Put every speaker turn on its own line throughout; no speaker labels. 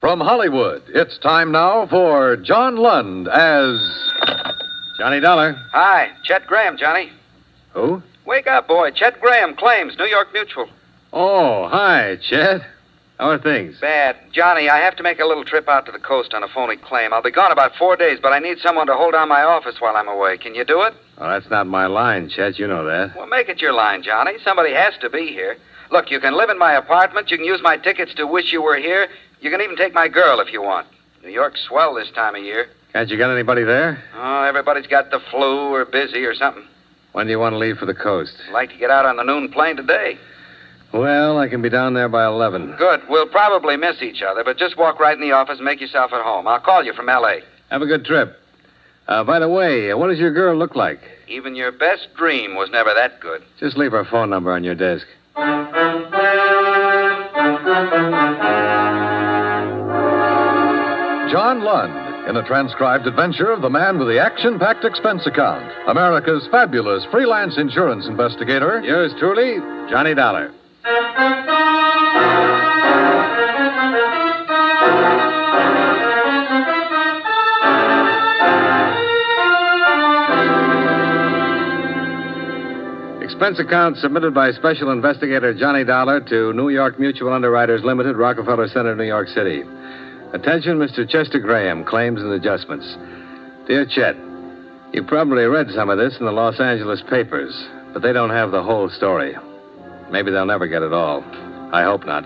From Hollywood, it's time now for John Lund as...
Johnny Dollar.
Hi, Chet Graham, Johnny.
Who?
Wake up, boy. Chet Graham, claims, New York Mutual.
Oh, hi, Chet. How are things?
Bad. Johnny, I have to make a little trip out to the coast on a phony claim. I'll be gone about 4 days, but I need someone to hold down my office while I'm away. Can you do it?
Oh, that's not my line, Chet. You know that.
Well, make it your line, Johnny. Somebody has to be here. Look, you can live in my apartment. You can use my tickets to Wish You Were Here. You can even take my girl if you want. New York's swell this time of year.
Can't you get anybody there?
Oh, everybody's got the flu or busy or something.
When do you want to leave for the coast?
I'd like to get out on the noon plane today.
Well, I can be down there by 11.
Good. We'll probably miss each other, but just walk right in the office and make yourself at home. I'll call you from L.A.
Have a good trip. By the way, what does your girl look like?
Even your best dream was never that good.
Just leave her phone number on your desk.
John Lund, in a transcribed adventure of the man with the action-packed expense account, America's fabulous freelance insurance investigator.
Yours truly, Johnny Dollar. Expense account submitted by Special Investigator Johnny Dollar to New York Mutual Underwriters Limited, Rockefeller Center, New York City. Attention, Mr. Chester Graham, claims and adjustments. Dear Chet, you probably read some of this in the Los Angeles papers, but they don't have the whole story. Maybe they'll never get it all. I hope not.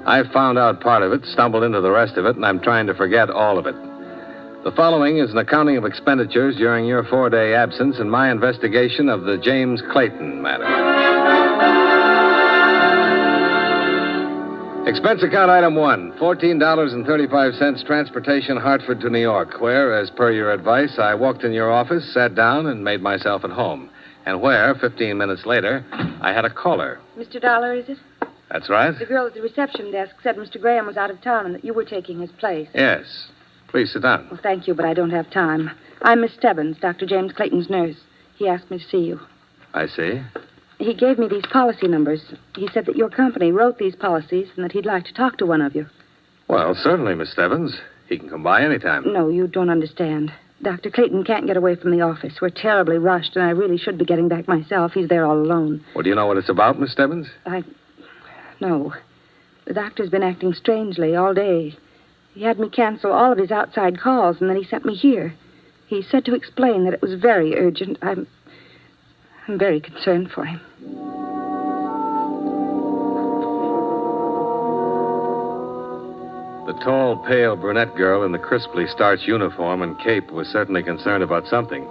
I found out part of it, stumbled into the rest of it, and I'm trying to forget all of it. The following is an accounting of expenditures during your 4-day absence in my investigation of the James Clayton matter. Expense account item 1, $14.35 transportation Hartford to New York, where, as per your advice, I walked in your office, sat down, and made myself at home. And where, 15 minutes later, I had a caller.
Mr. Dollar, is it?
That's right.
The girl at the reception desk said Mr. Graham was out of town and that you were taking his place.
Yes. Please sit down.
Well, thank you, but I don't have time. I'm Miss Stebbins, Dr. James Clayton's nurse. He asked me to see you.
I see.
He gave me these policy numbers. He said that your company wrote these policies and that he'd like to talk to one of you.
Well, certainly, Miss Stebbins. He can come by anytime.
No, you don't understand. Dr. Clayton can't get away from the office. We're terribly rushed, and I really should be getting back myself. He's there all alone.
Well, do you know what it's about, Miss Stebbins?
No. The doctor's been acting strangely all day. He had me cancel all of his outside calls, and then he sent me here. He said to explain that it was very urgent. I'm very concerned for him.
The tall, pale brunette girl in the crisply starched uniform and cape was certainly concerned about something.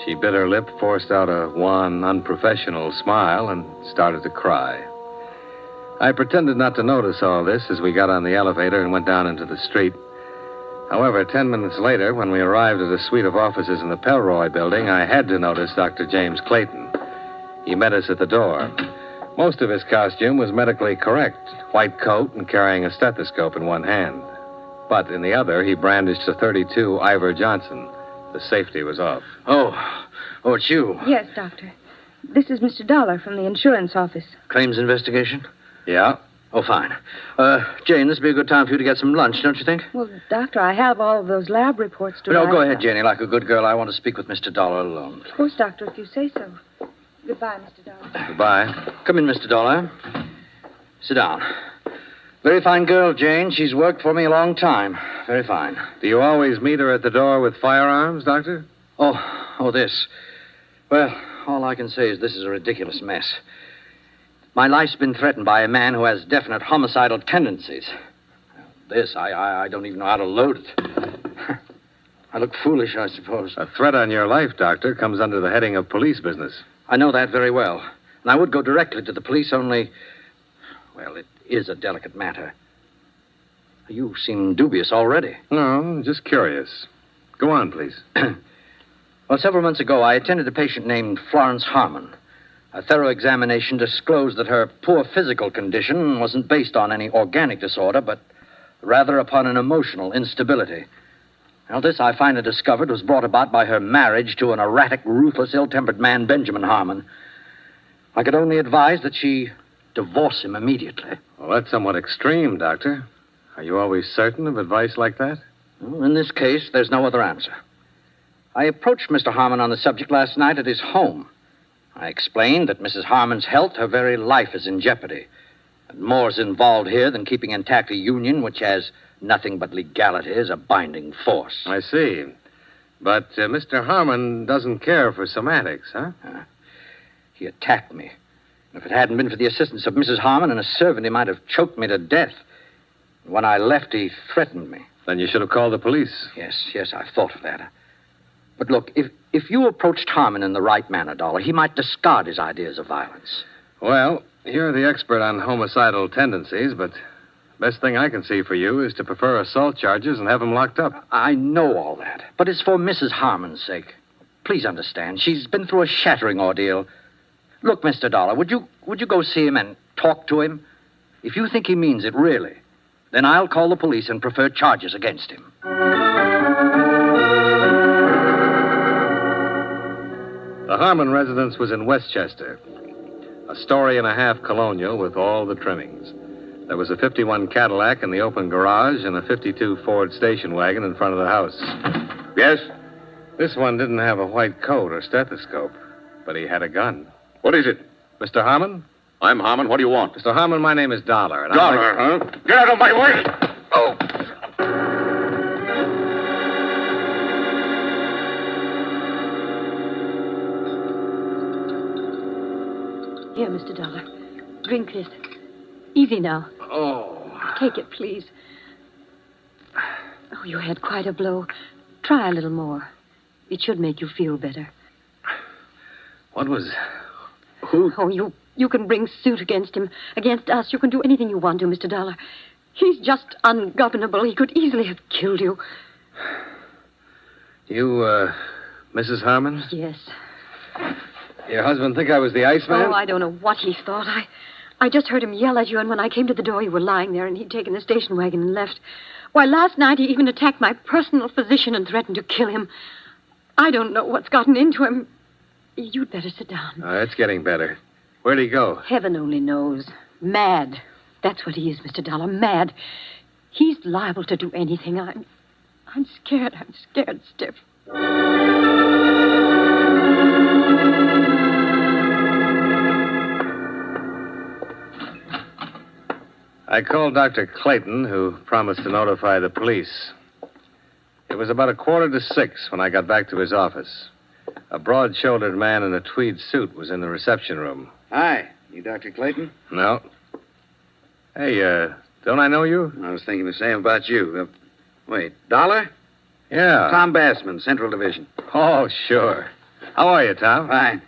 She bit her lip, forced out a wan, unprofessional smile, and started to cry. I pretended not to notice all this as we got on the elevator and went down into the street. However, 10 minutes later, when we arrived at a suite of offices in the Pelroy building, I had to notice Dr. James Clayton. He met us at the door. Most of his costume was medically correct, white coat and carrying a stethoscope in one hand. But in the other, he brandished a .32 Ivor Johnson. The safety was off.
Oh, it's you.
Yes, Doctor. This is Mr. Dollar from the insurance office.
Claims investigation?
Yeah?
Oh, fine. Jane, this would be a good time for you to get some lunch, don't you think?
Well, Doctor, I have all of those lab reports to
No,
write.
go ahead, Janie. Like a good girl, I want to speak with Mr. Dollar alone.
Of course, Doctor, if you say so. Goodbye, Mr. Dollar.
Goodbye.
Come in, Mr. Dollar. Sit down. Very fine girl, Jane. She's worked for me a long time. Very fine.
Do you always meet her at the door with firearms, Doctor?
Oh, this. Well, all I can say is this is a ridiculous mess. My life's been threatened by a man who has definite homicidal tendencies. This, I don't even know how to load it. I look foolish, I suppose.
A threat on your life, Doctor, comes under the heading of police business.
I know that very well. And I would go directly to the police, only... Well, it is a delicate matter. You seem dubious already.
No, just curious. Go on, please.
Well, several months ago, I attended a patient named Florence Harmon. A thorough examination disclosed that her poor physical condition wasn't based on any organic disorder, but rather upon an emotional instability. Now, this, I finally discovered, was brought about by her marriage to an erratic, ruthless, ill-tempered man, Benjamin Harmon. I could only advise that she divorce him immediately.
Well, that's somewhat extreme, Doctor. Are you always certain of advice like that?
Well, in this case, there's no other answer. I approached Mr. Harmon on the subject last night at his home. I explained that Mrs. Harmon's health, her very life, is in jeopardy. And more's involved here than keeping intact a union which has nothing but legality as a binding force.
I see. But Mr. Harmon doesn't care for semantics, huh?
He attacked me. If it hadn't been for the assistance of Mrs. Harmon and a servant, he might have choked me to death. When I left, he threatened me.
Then you should have called the police.
Yes, I've thought of that. But look, if you approached Harmon in the right manner, Dollar, he might discard his ideas of violence.
Well, you're the expert on homicidal tendencies, but best thing I can see for you is to prefer assault charges and have him locked up.
I know all that, but it's for Mrs. Harmon's sake. Please understand, she's been through a shattering ordeal. Look, Mr. Dollar, would you go see him and talk to him? If you think he means it, really, then I'll call the police and prefer charges against him.
The Harmon residence was in Westchester, a story-and-a-half colonial with all the trimmings. There was a 51 Cadillac in the open garage and a 52 Ford station wagon in front of the house.
Yes?
This one didn't have a white coat or stethoscope, but he had a gun.
What is it?
Mr. Harmon?
I'm Harmon. What do you want?
Mr. Harmon, my name is Dollar. And
Dollar, huh? Get out of my way! Oh!
Here, Mr. Dollar. Drink this. Easy now.
Oh.
Take it, please. Oh, you had quite a blow. Try a little more. It should make you feel better.
What was... Who...
Oh, you can bring suit against him, against us. You can do anything you want to, Mr. Dollar. He's just ungovernable. He could easily have killed you.
You, Mrs. Harmon?
Yes.
Your husband think I was the Iceman?
Oh, I don't know what he thought. I just heard him yell at you, and when I came to the door, you were lying there, and he'd taken the station wagon and left. Why, last night he even attacked my personal physician and threatened to kill him. I don't know what's gotten into him. You'd better sit down.
Oh, it's getting better. Where'd he go?
Heaven only knows. Mad. That's what he is, Mr. Dollar. Mad. He's liable to do anything. I'm scared. I'm scared stiff.
I called Dr. Clayton, who promised to notify the police. It was about 5:45 when I got back to his office. A broad-shouldered man in a tweed suit was in the reception room.
Hi. You Dr. Clayton?
No. Hey, don't I know you?
I was thinking the same about you. Wait, Dollar?
Yeah.
Tom Bassman, Central Division.
Oh, sure. How are you, Tom?
Fine.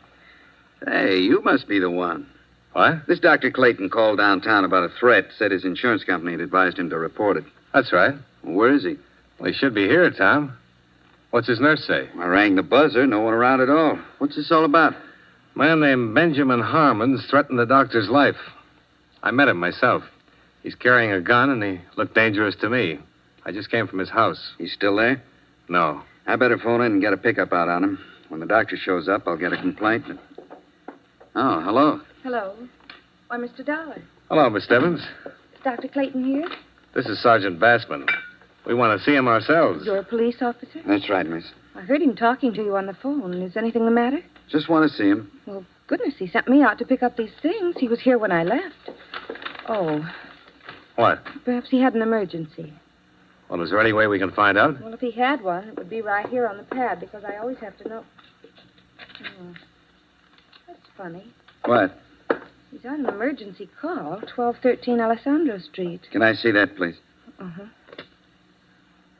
Hey, you must be the one.
What?
This Dr. Clayton called downtown about a threat, said his insurance company had advised him to report it.
That's right.
Well, where is he?
Well, he should be here, Tom. What's his nurse say?
I rang the buzzer, no one around at all. What's this all about?
A man named Benjamin Harmon's threatened the doctor's life. I met him myself. He's carrying a gun, and he looked dangerous to me. I just came from his house.
He's still there?
No.
I better phone in and get a pickup out on him. When the doctor shows up, I'll get a complaint. Oh, hello.
Hello. Why, Mr. Dollar.
Hello, Miss Stebbins.
Is Dr. Clayton here?
This is Sergeant Bassman. We want to see him ourselves.
You're a police officer?
That's right, miss.
I heard him talking to you on the phone. Is anything the matter?
Just want to see him.
Well, goodness, he sent me out to pick up these things. He was here when I left. Oh,
What?
perhaps he had an emergency.
Well, is there any way we can find out?
Well, if he had one, it would be right here on the pad, because I always have to know. Oh, that's funny.
What?
He's on an emergency call, 1213 Alessandro Street.
Can I see that, please?
Uh-huh.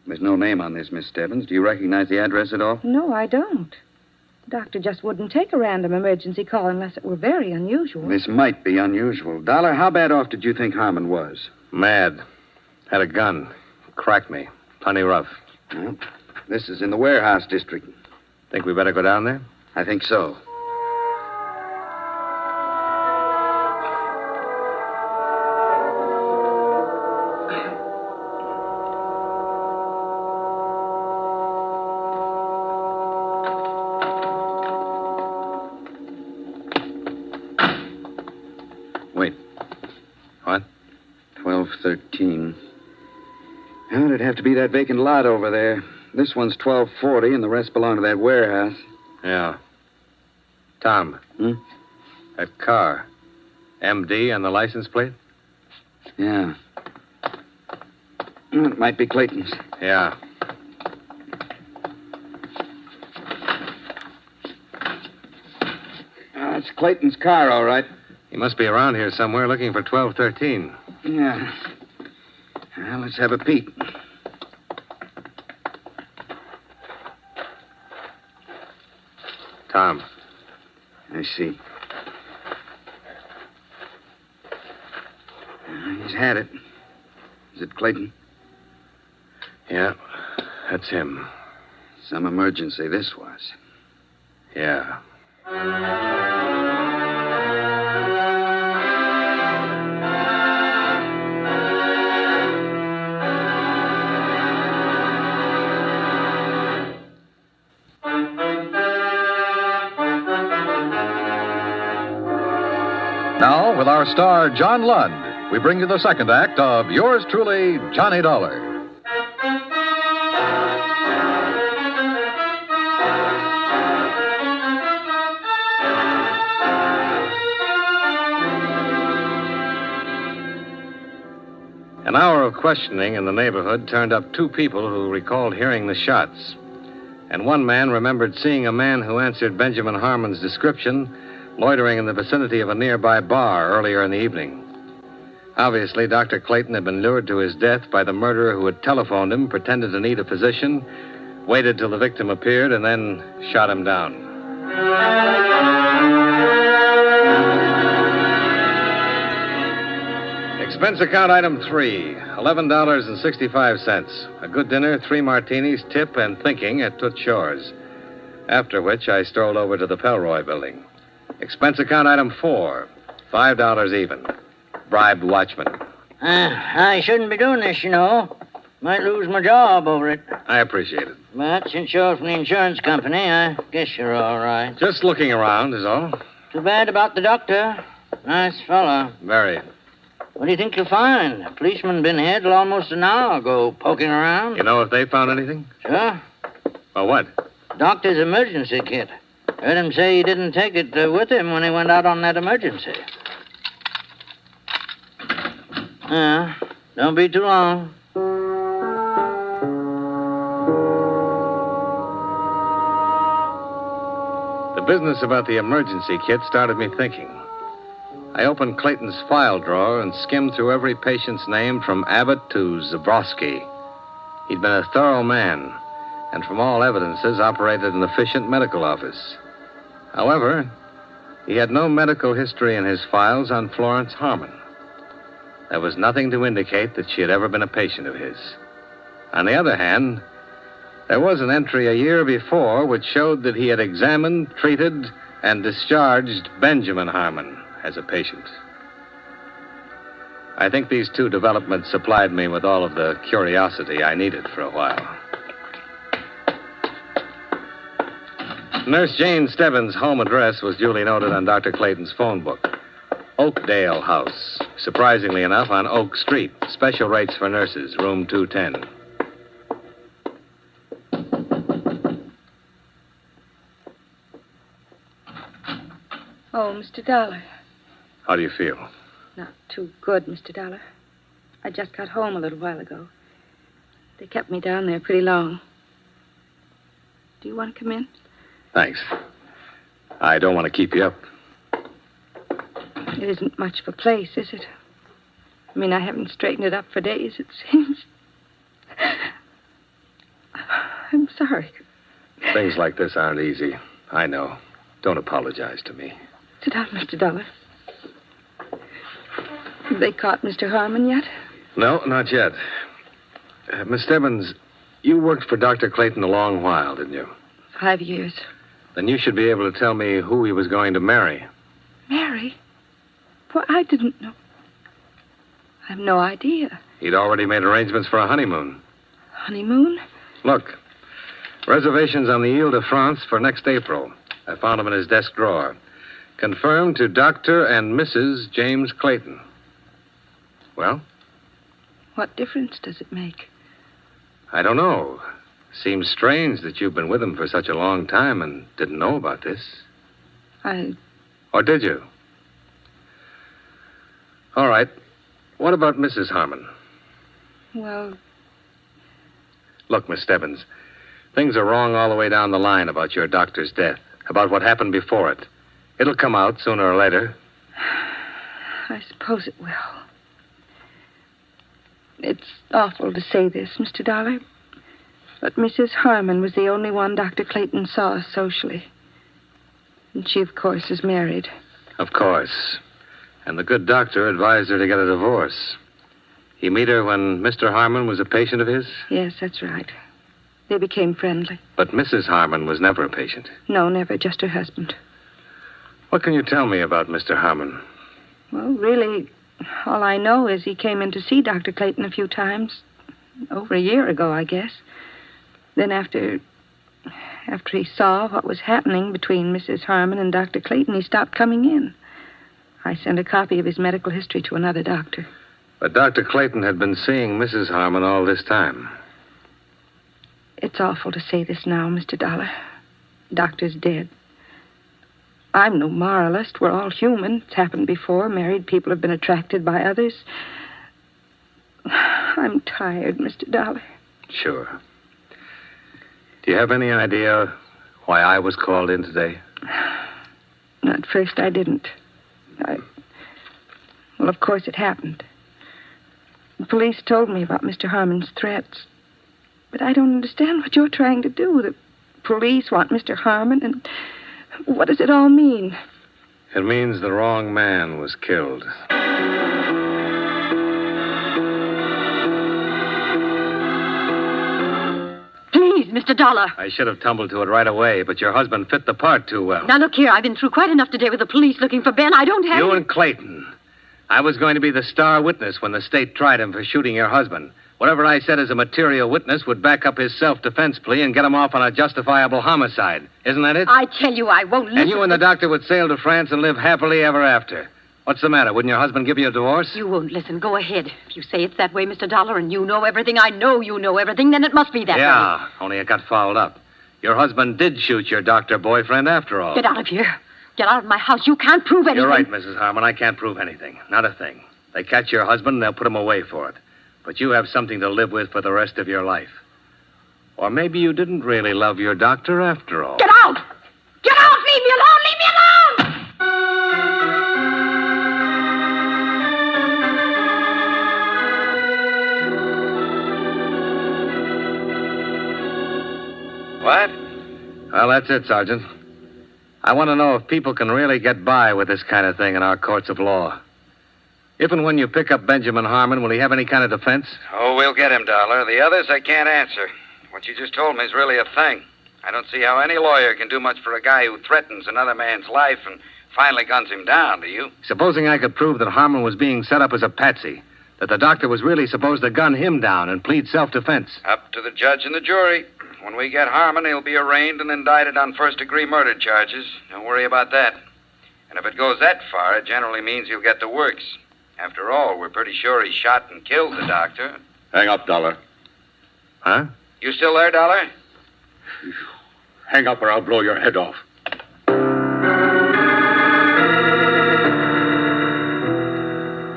There's no name on this, Miss Stebbins. Do you recognize the address at all?
No, I don't. The doctor just wouldn't take a random emergency call unless it were very unusual.
This might be unusual. Dollar, how bad off did you think Harmon was?
Mad. Had a gun. Cracked me. Plenty rough.
Well, this is in the warehouse district.
Think we better go down there?
I think so. Wait.
What?
1213.
Well, it'd have to be that vacant lot over there. This one's 1240, and the rest belong to that warehouse.
Yeah. Tom. That car. MD on the license plate?
Yeah. Well, it might be Clayton's.
Yeah.
It's Clayton's car, all right.
He must be around here somewhere looking for 1213.
Yeah. Well, let's have a peek.
Tom.
I see. He's had it. Is it Clayton?
Yeah, that's him.
Some emergency this was.
Yeah.
Now, with our star, John Lund, we bring you the second act of yours truly, Johnny Dollar.
An hour of questioning in the neighborhood turned up two people who recalled hearing the shots. And one man remembered seeing a man who answered Benjamin Harmon's description loitering in the vicinity of a nearby bar earlier in the evening. Obviously, Dr. Clayton had been lured to his death by the murderer who had telephoned him, pretended to need a physician, waited till the victim appeared, and then shot him down. Expense account item 3, $11.65. A good dinner, 3 martinis, tip, and thinking at Toots Shores. After which, I strolled over to the Pelroy building. Expense account item 4, $5 even. Bribed watchman.
I shouldn't be doing this, you know. Might lose my job over it.
I appreciate it.
But since you're from the insurance company, I guess you're all right.
Just looking around is all.
Too bad about the doctor. Nice fellow.
Very.
What do you think you'll find? A policeman been here till almost an hour ago, poking around.
You know if they found anything?
Sure.
Well, what?
Doctor's emergency kit. Heard him say he didn't take it with him when he went out on that emergency. Don't be too long.
The business about the emergency kit started me thinking. I opened Clayton's file drawer and skimmed through every patient's name from Abbott to Zabrowski. He'd been a thorough man, and from all evidences operated an efficient medical office. However, he had no medical history in his files on Florence Harmon. There was nothing to indicate that she had ever been a patient of his. On the other hand, there was an entry a year before which showed that he had examined, treated, and discharged Benjamin Harmon as a patient. I think these two developments supplied me with all of the curiosity I needed for a while. Nurse Jane Stebbins' home address was duly noted on Dr. Clayton's phone book. Oakdale House. Surprisingly enough, on Oak Street. Special rates for nurses, room 210.
Oh, Mr. Dollar.
How do you feel?
Not too good, Mr. Dollar. I just got home a little while ago. They kept me down there pretty long. Do you want to come in?
Thanks. I don't want to keep you up.
It isn't much of a place, is it? I mean, I haven't straightened it up for days, it seems. I'm sorry.
Things like this aren't easy. I know. Don't apologize to me.
Sit down, Mr. Dollar. Have they caught Mr. Harmon yet?
No, not yet. Miss Stebbins, you worked for Dr. Clayton a long while, didn't you?
5 years.
Then you should be able to tell me who he was going to marry.
Marry? Well, I didn't know. I have no idea.
He'd already made arrangements for a honeymoon.
Honeymoon?
Look, reservations on the Ile de France for next April. I found them in his desk drawer. Confirmed to Dr. and Mrs. James Clayton. Well?
What difference does it make?
I don't know. Seems strange that you've been with him for such a long time and didn't know about this. Or did you? All right. What about Mrs. Harmon?
Well,
Look, Miss Stebbins, things are wrong all the way down the line about your doctor's death, about what happened before it. It'll come out sooner or later.
I suppose it will. It's awful to say this, Mr. Dollar, but Mrs. Harmon was the only one Dr. Clayton saw socially. And she, of course, is married.
Of course. And the good doctor advised her to get a divorce. He meet her when Mr. Harmon was a patient of his?
Yes, that's right. They became friendly.
But Mrs. Harmon was never a patient.
No, never, just her husband.
What can you tell me about Mr. Harmon?
Well, really, all I know is he came in to see Dr. Clayton a few times. Over a year ago, I guess. Then after he saw what was happening between Mrs. Harmon and Dr. Clayton, he stopped coming in. I sent a copy of his medical history to another doctor.
But Dr. Clayton had been seeing Mrs. Harmon all this time.
It's awful to say this now, Mr. Dollar. The doctor's dead. I'm no moralist. We're all human. It's happened before. Married people have been attracted by others. I'm tired, Mr. Dollar.
Sure. Do you have any idea why I was called in today?
At first, I didn't. Well, of course, it happened. The police told me about Mr. Harmon's threats. But I don't understand what you're trying to do. The police want Mr. Harmon, and what does it all mean?
It means the wrong man was killed.
Please, Mr. Dollar.
I should have tumbled to it right away, but your husband fit the part too well.
Now, look here. I've been through quite enough today with the police looking for Ben. I don't have...
You and Clayton. I was going to be the star witness when the state tried him for shooting your husband. Whatever I said as a material witness would back up his self-defense plea and get him off on a justifiable homicide. Isn't that it?
I tell you, I won't listen.
And you and the doctor would sail to France and live happily ever after. What's the matter? Wouldn't your husband give you a divorce?
You won't listen. Go ahead. If you say it's that way, Mr. Dollar, and you know everything, I know you know everything, then it must be that way.
Yeah, only it got fouled up. Your husband did shoot your doctor boyfriend after all.
Get out of here. Get out of my house. You can't prove anything.
You're right, Mrs. Harmon. I can't prove anything. Not a thing. They catch your husband and they'll put him away for it. But you have something to live with for the rest of your life. Or maybe you didn't really love your doctor after all.
Get out! Get out! Leave me alone! Leave me alone!
What?
Well, that's it, Sergeant. I want to know if people can really get by with this kind of thing in our courts of law. If and when you pick up Benjamin Harmon, will he have any kind of defense?
Oh, we'll get him, Dollar. The others I can't answer. What you just told me is really a thing. I don't see how any lawyer can do much for a guy who threatens another man's life and finally guns him down, do you?
Supposing I could prove that Harmon was being set up as a patsy, that the doctor was really supposed to gun him down and plead self-defense.
Up to the judge and the jury. When we get Harmon, he'll be arraigned and indicted on first-degree murder charges. Don't worry about that. And if it goes that far, it generally means he'll get the works. After all, we're pretty sure he shot and killed the doctor.
Hang up, Dollar.
Huh?
You still there, Dollar?
Hang up or I'll blow your head off.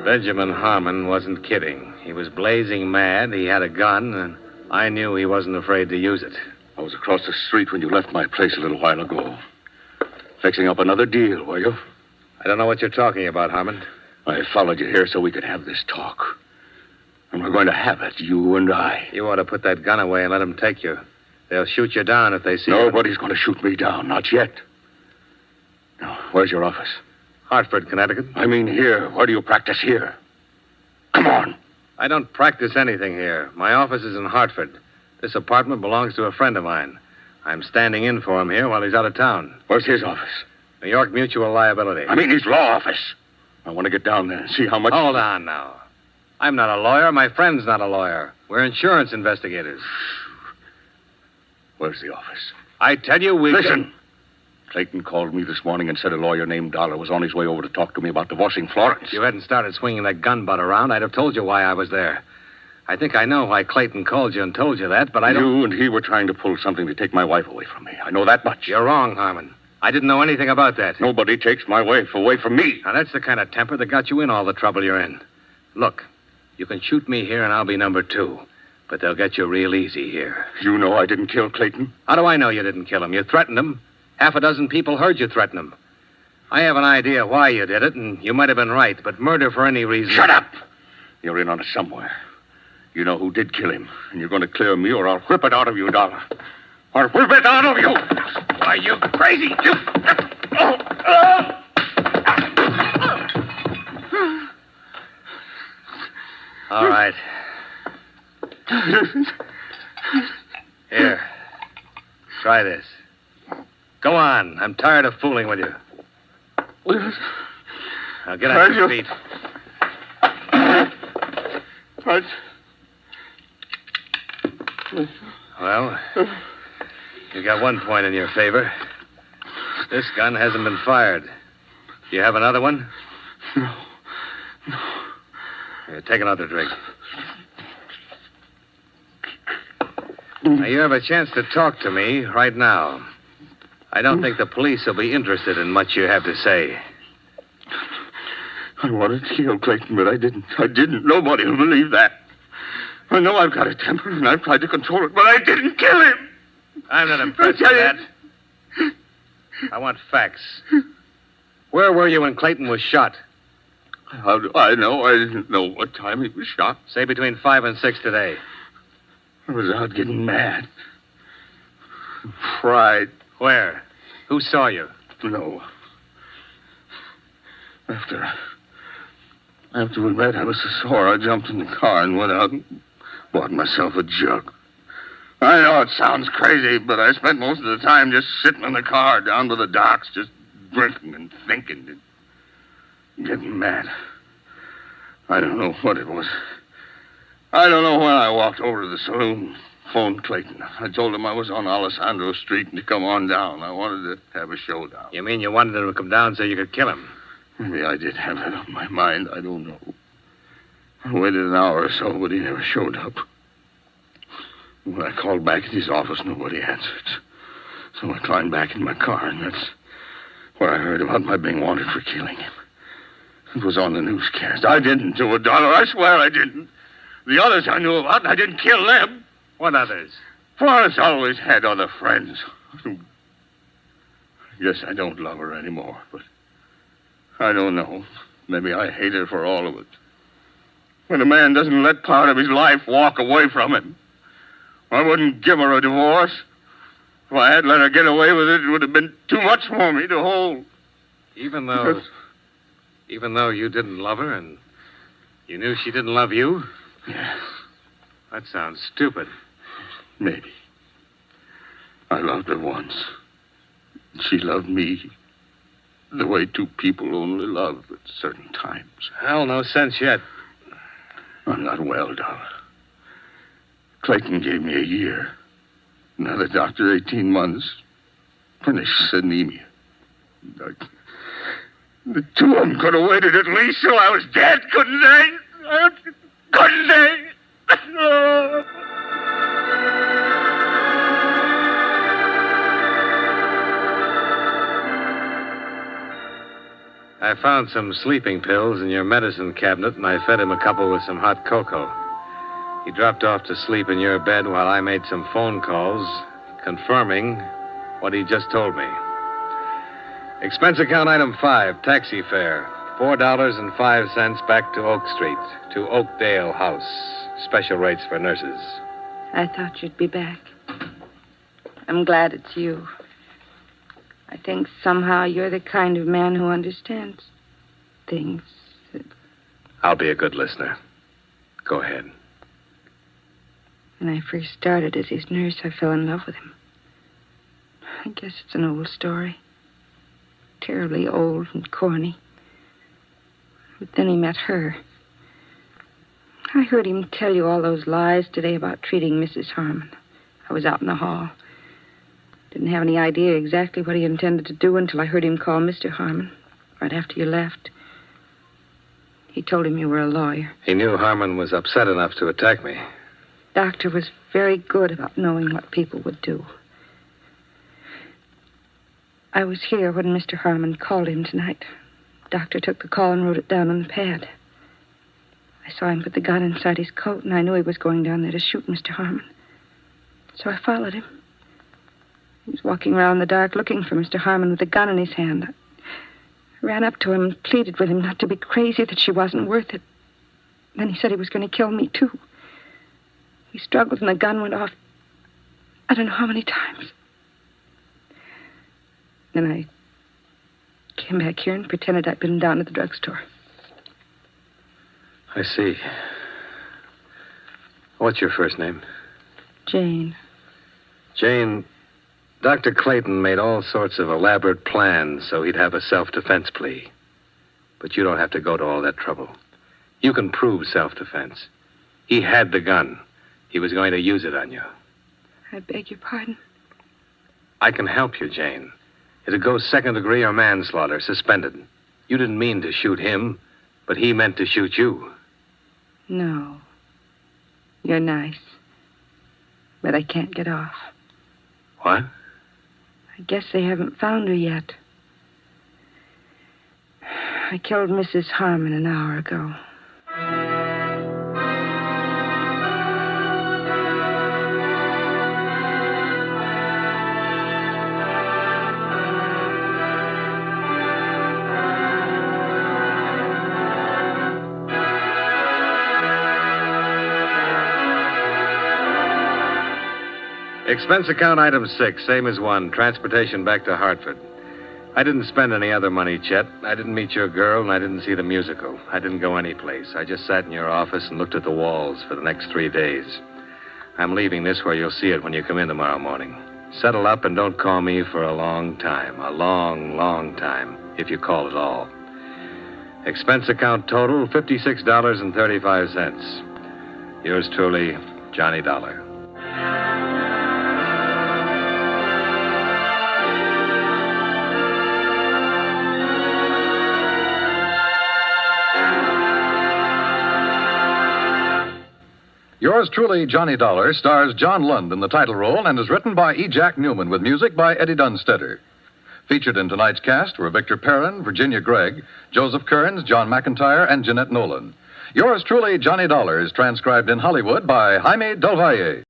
Benjamin Harmon wasn't kidding. He was blazing mad. He had a gun, and I knew he wasn't afraid to use it.
I was across the street when you left my place a little while ago. Fixing up another deal, were you?
I don't know what you're talking about, Harmon.
I followed you here so we could have this talk. And we're going to have it, you and I.
You ought to put that gun away and let them take you. They'll shoot you down if they see you.
Nobody's going to shoot me down, not yet. Now, where's your office?
Hartford, Connecticut.
I mean here. Where do you practice here? Come on.
I don't practice anything here. My office is in Hartford. This apartment belongs to a friend of mine. I'm standing in for him here while he's out of town.
Where's his office?
New York Mutual Liability.
I mean his law office. I want to get down there and see how much...
Hold on now. I'm not a lawyer. My friend's not a lawyer. We're insurance investigators.
Where's the office?
I tell you,
Listen. Clayton called me this morning and said a lawyer named Dollar was on his way over to talk to me about divorcing Florence.
If you hadn't started swinging that gun butt around, I'd have told you why I was there. I think I know why Clayton called you and told you that, but I don't...
You and he were trying to pull something to take my wife away from me. I know that much.
You're wrong, Harmon. I didn't know anything about that.
Nobody takes my wife away from me.
Now, that's the kind of temper that got you in all the trouble you're in. Look, you can shoot me here and I'll be number 2. But they'll get you real easy here.
You know I didn't kill Clayton?
How do I know you didn't kill him? You threatened him. Half a dozen people heard you threaten him. I have an idea why you did it, and you might have been right, but murder for any reason...
Shut up! You're in on it somewhere. You know who did kill him, and you're going to clear me or I'll whip it out of you, Dollar. I'll whip it out of you! Why, you crazy...
All right. Here. Try this. Go on. I'm tired of fooling with you. Now get on your feet. Well, you got 1 point in your favor. This gun hasn't been fired. Do you have another one?
No.
Here, take another drink. Now, you have a chance to talk to me right now. I don't think the police will be interested in much you have to say.
I wanted to kill Clayton, but I didn't. Nobody will believe that. I know I've got a temper, and I've tried to control it, but I didn't kill him.
I'm not impressed with that. I want facts. Where were you when Clayton was shot?
How do I know? I didn't know what time he was shot.
Say between 5 and 6 today.
I was out getting mad. Fried.
Where? Who saw you?
No. After we met, I was so sore, I jumped in the car and went out and bought myself a jug. I know it sounds crazy, but I spent most of the time just sitting in the car down by the docks, just drinking and thinking and getting mad. I don't know what it was. I don't know when I walked over to the saloon, phoned Clayton. I told him I was on Alessandro Street and to come on down. I wanted to have a showdown.
You mean you wanted him to come down so you could kill him?
Maybe I did have that on my mind. I don't know. I waited an hour or so, but he never showed up. When I called back at his office, nobody answered. So I climbed back in my car, and that's where I heard about my being wanted for killing him. It was on the newscast. I didn't do it, Dollar. I swear I didn't. The others I knew about, and I didn't kill them.
What others?
Florence always had other friends. I guess I don't love her anymore, but I don't know. Maybe I hate her for all of it. When a man doesn't let part of his life walk away from him, I wouldn't give her a divorce. If I had let her get away with it, it would have been too much for me to hold.
Even though you didn't love her and you knew she didn't love you?
Yes.
That sounds stupid.
Maybe. I loved her once. She loved me the way two people only love at certain times.
Hell, no sense yet.
I'm not well, Dollar. Clayton gave me a year. Another doctor, 18 months. Finished anemia. The two of them could have waited at least till I was dead, couldn't they? Couldn't they?
I found some sleeping pills in your medicine cabinet, and I fed him a couple with some hot cocoa. He dropped off to sleep in your bed while I made some phone calls, confirming what he just told me. Expense account item 5, taxi fare, $4.05 back to Oak Street, to Oakdale House. Special rates for nurses.
I thought you'd be back. I'm glad it's you. I think somehow you're the kind of man who understands things.
I'll be a good listener. Go ahead.
When I first started as his nurse, I fell in love with him. I guess it's an old story. Terribly old and corny. But then he met her. I heard him tell you all those lies today about treating Mrs. Harmon. I was out in the hall. Didn't have any idea exactly what he intended to do until I heard him call Mr. Harmon right after you left. He told him you were a lawyer.
He knew Harmon was upset enough to attack me.
Doctor was very good about knowing what people would do. I was here when Mr. Harmon called him tonight. Doctor took the call and wrote it down on the pad. I saw him put the gun inside his coat, and I knew he was going down there to shoot Mr. Harmon. So I followed him. He was walking around in the dark looking for Mr. Harmon with a gun in his hand. I ran up to him and pleaded with him not to be crazy, that she wasn't worth it. Then he said he was going to kill me, too. We struggled, and the gun went off I don't know how many times. Then I came back here and pretended I'd been down at the drugstore.
I see. What's your first name?
Jane.
Jane, Dr. Clayton made all sorts of elaborate plans so he'd have a self-defense plea. But you don't have to go to all that trouble. You can prove self-defense. He had the gun. He was going to use it on you.
I beg your pardon.
I can help you, Jane. It'd go second degree or manslaughter, suspended. You didn't mean to shoot him, but he meant to shoot you.
No. You're nice. But I can't get off.
What?
I guess they haven't found her yet. I killed Mrs. Harmon an hour ago.
Expense account item 6, same as 1, transportation back to Hartford. I didn't spend any other money, Chet. I didn't meet your girl, and I didn't see the musical. I didn't go anyplace. I just sat in your office and looked at the walls for the next 3 days. I'm leaving this where you'll see it when you come in tomorrow morning. Settle up and don't call me for a long time. A long, long time, if you call at all. Expense account total, $56.35. Yours truly, Johnny Dollar.
Yours truly, Johnny Dollar, stars John Lund in the title role and is written by E. Jack Newman with music by Eddie Dunstetter. Featured in tonight's cast were Victor Perrin, Virginia Gregg, Joseph Kearns, John McIntyre, and Jeanette Nolan. Yours truly, Johnny Dollar, is transcribed in Hollywood by Jaime Del Valle.